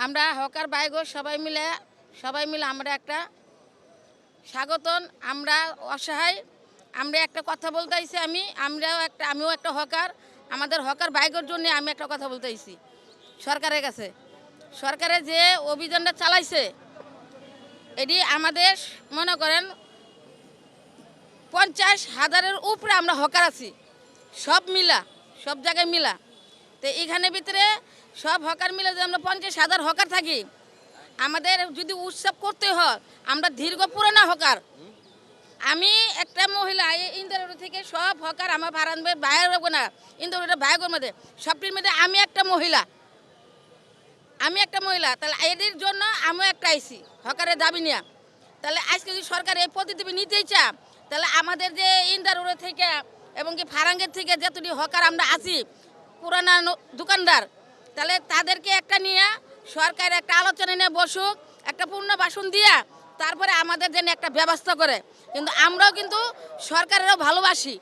আমরা হকার বাইগো সবাই মিলে আমরা একটা স্বাগতন। আমরা অসহায়, আমরা একটা কথা বলতে আইছি। আমিও একটা হকার। আমাদের হকার বাইগোর জন্য আমি একটা কথা বলতে আইছি সরকারের কাছে। সরকারে যে অভিযানটা চালাইছে এটি আমাদের মনে করেন 50,000-এর উপরে আমরা হকার আছি, সব জায়গায় মিলা। তো এইখানের ভিতরে সব হকার মিলে যে আমরা 50,000 হকার থাকি, আমাদের যদি উৎসব করতে হয় আমরা দীর্ঘ পুরানা হকার। আমি একটা মহিলা ইন্দ্রপুর থেকে সব হকার আমার ভাড়ানবের বাইরে রাখবো না, ইন্দ্রপুরের বাইরের মধ্যে সবটির মধ্যে আমি একটা মহিলা। তাহলে এদের জন্য আমিও একটা আইসি হকারের দাবি নিয়ে। তাহলে আজকে যদি সরকার এই পদ্ধতি নিতেই চায়, তাহলে আমাদের যে ইন্দ্রপুর থেকে এবং কি ফারাঙ্গের থেকে যতটি হকার আমরা আছি পুরানা দোকানদার, তাহলে তাদেরকে একটা নিয়ে সরকার একটা আলোচনা নিয়ে বসুক, একটা পুনর্বাসন দিয়া তারপরে আমাদের জন্য একটা ব্যবস্থা করে। কিন্তু আমরাও কিন্তু সরকারেরও ভালোবাসি,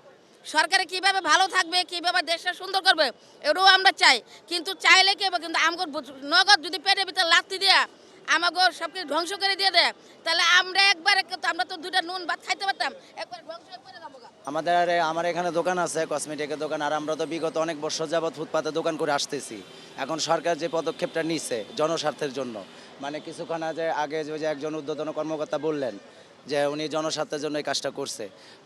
সরকারে কিভাবে ভালো থাকবে, কিভাবে দেশটা সুন্দর করবে এটাও আমরা চাই। কিন্তু চাইলে কি হবে, কিন্তু আমাকে নগদ যদি পেটের ভিতরে লাত্তি দেয়া আমাকে সব কিছু ধ্বংস করে দিয়ে দেয়, তাহলে আমরা তো দুটা নুন ভাত খাইতে পারতাম, একবার ধ্বংস করে যাবো। আমার এখানে দোকান আছে, কসমেটিকের দোকান। আর আমরা তো বিগত অনেক বছর যাবৎ ফুটপাতে দোকান করে আসতেছি। এখন সরকার যে পদক্ষেপটা নিচ্ছে জনস্বার্থের জন্য, মানে কিছুক্ষণ আগে যে একজন ঊর্ধ্বতন কর্মকর্তা বললেন যে উনি জনস্বার্থের জন্য এই কাজটা করছে,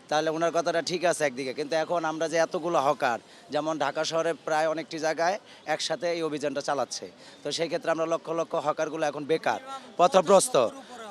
তাহলে ওনার কথাটা ঠিক আছে একদিকে। কিন্তু এখন আমরা যে এতগুলো হকার, যেমন ঢাকা শহরে প্রায় অনেকটি জায়গায় একসাথে এই অভিযানটা চালাচ্ছে, তো সেই ক্ষেত্রে আমরা লক্ষ লক্ষ হকারগুলো এখন বেকার,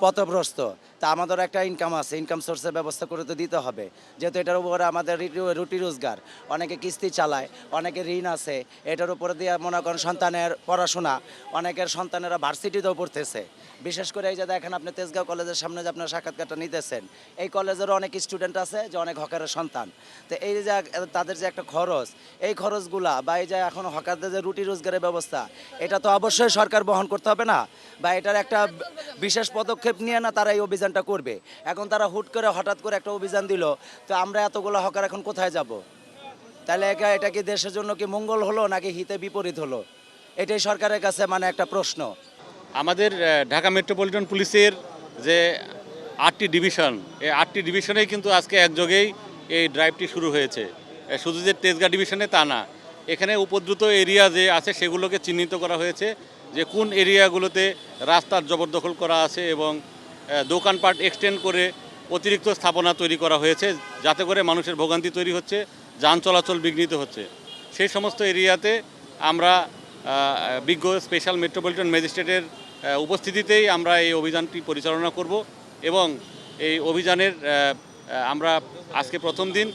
পথভ্রষ্ট। তা আমাদের একটা ইনকাম আছে, ইনকাম সোর্সের ব্যবস্থা করে তো দিতে হবে, যেহেতু এটার উপরে আমাদের রুটি রোজগার। অনেকে কিস্তি চালায়, অনেকে ঋণ আছে, এটার উপরে দিয়ে মনে করেন সন্তানের পড়াশোনা, অনেকের সন্তানেরা ভার্সিটিতেও পড়তেছে। বিশেষ করে এই যে দেখেন আপনি তেজগাঁও কলেজের সামনে যে আপনার সাক্ষাৎকারটা নিতেছেন, এই কলেজেরও অনেক স্টুডেন্ট আছে যে অনেক হকারের সন্তান। তো এই যে তাদের যে একটা খরচ, এই খরচগুলা বা এই যে এখন হকারদের যে রুটি রোজগারের ব্যবস্থা, এটা তো অবশ্যই সরকার বহন করতে হবে না, বা এটার একটা বিশেষ পদক্ষেপ নিয়ে না তারা এই অভিযানটা করবে। এখন তারা হঠাৎ করে একটা অভিযান দিল, তো আমরা এতগুলো হকার এখন কোথায় যাব? তাহলে এটা কি দেশের জন্য কি মঙ্গল হলো নাকি হিতে বিপরীত হলো? এটাই সরকারের কাছে মানে একটা প্রশ্ন। আমাদের ঢাকা মেট্রোপলিটন পুলিশের যে 8টি ডিভিশন, এই 8টি ডিভিশনেই কিন্তু আজকে একযোগেই এই ড্রাইভটি শুরু হয়েছে। শুধু যে তেজগাঁ ডিভিশনে তা না, এখানে উপদ্রুত এরিয়া যে আছে সেগুলোকে চিহ্নিত করা হয়েছে, যে কোন এরিয়াগুলোতে রাস্তার জবরদখল করা আছে এবং দোকানপাট এক্সটেন্ড করে অতিরিক্ত স্থাপনা তৈরি করা হয়েছে, যাতে করে মানুষের ভোগান্তি তৈরি হচ্ছে, যান চলাচল বিঘ্নিত হচ্ছে। সেই সমস্ত এরিয়াতে আমরা বিজ্ঞ স্পেশাল মেট্রোপলিটন ম্যাজিস্ট্রেটের উপস্থিতিতেই আমরা এই অভিযানটি পরিচালনা করব। এবং এই অভিযানের আমরা আজকে প্রথম দিন,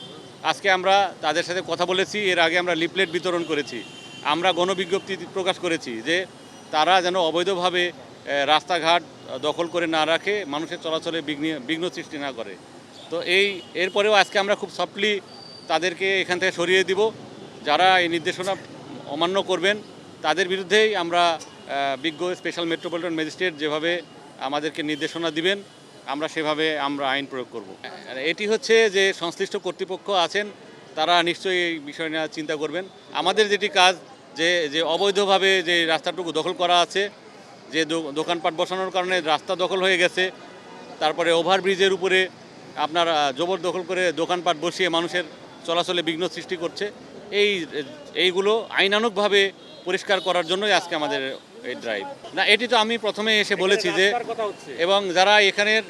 আজকে আমরা তাদের সাথে কথা বলেছি, এর আগে আমরা লিফলেট বিতরণ করেছি, আমরা গণবিজ্ঞপ্তি প্রকাশ করেছি যে তারা যেন অবৈধভাবে রাস্তাঘাট দখল করে না রাখে, মানুষের চলাচলে বিঘ্ন সৃষ্টি না করে। তো এরপরেও আজকে আমরা খুব সফটলি তাদেরকে এখান থেকে সরিয়ে দিব। যারা এই নির্দেশনা অমান্য করবেন তাদের বিরুদ্ধেই আমরা বিজ্ঞ স্পেশাল মেট্রোপলিটন ম্যাজিস্ট্রেট যেভাবে আমাদেরকে নির্দেশনা দিবেন আমরা সেভাবে আইন প্রয়োগ করব। এটি হচ্ছে যে সংশ্লিষ্ট কর্তৃপক্ষ আছেন তারা নিশ্চয়ই এই বিষয় নিয়ে চিন্তা করবেন। আমাদের যেটি কাজ যে অবৈধভাবে যে রাস্তাটুকু দখল করা আছে, যে দোকানপাট বসানোর কারণে রাস্তা দখল হয়ে গেছে, তারপরে ওভারব্রিজের উপরে আপনার জবরদখল করে দোকানপাট বসিয়ে মানুষের চলাচলে বিঘ্ন সৃষ্টি করছে, এইগুলো আইনানুগভাবে পরিষ্কার করার জন্যই আজকে আমাদের এই ড্রাইভ। না, এটি তো আমি প্রথমে এসে বলেছি যে, এবং যারা এখানের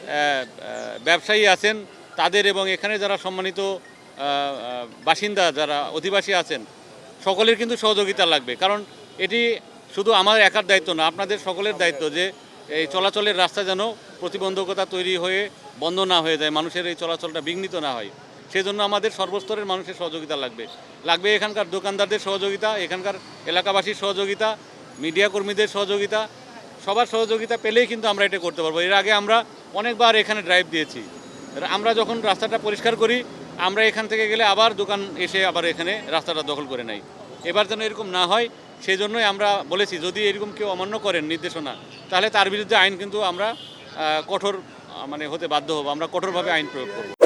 ব্যবসায়ী আছেন তাদের এবং এখানে যারা সম্মানিত বাসিন্দা যারা অধিবাসী আছেন সকলের কিন্তু সহযোগিতা লাগবে। কারণ এটি শুধু আমার একার দায়িত্ব না, আপনাদের সকলের দায়িত্ব যে এই চলাচলের রাস্তা যেন প্রতিবন্ধকতা তৈরি হয়ে বন্ধ না হয়ে যায়, মানুষের এই চলাচলটা বিঘ্নিত না হয়। সেজন্য আমাদের সর্বস্তরের মানুষের সহযোগিতা লাগবে এখানকার দোকানদারদের সহযোগিতা, এখানকার এলাকাবাসীর সহযোগিতা, মিডিয়া কর্মীদের সহযোগিতা, সবার সহযোগিতা পেলেই কিন্তু আমরা এটা করতে পারবো। এর আগে আমরা অনেকবার এখানে ড্রাইভ দিয়েছি। আমরা যখন রাস্তাটা পরিষ্কার করি আমরা এখান থেকে গেলে আবার দোকান এসে আবার এখানে রাস্তাটা দখল করে নেয়। এবার যেন এরকম না হয় সেই জন্যই আমরা বলেছি যদি এরকম কেউ অমান্য করেন নির্দেশনা তাহলে তার বিরুদ্ধে আইন কিন্তু আমরা কঠোর মানে হতে বাধ্য হব, আমরা কঠোরভাবে আইন প্রয়োগ করব।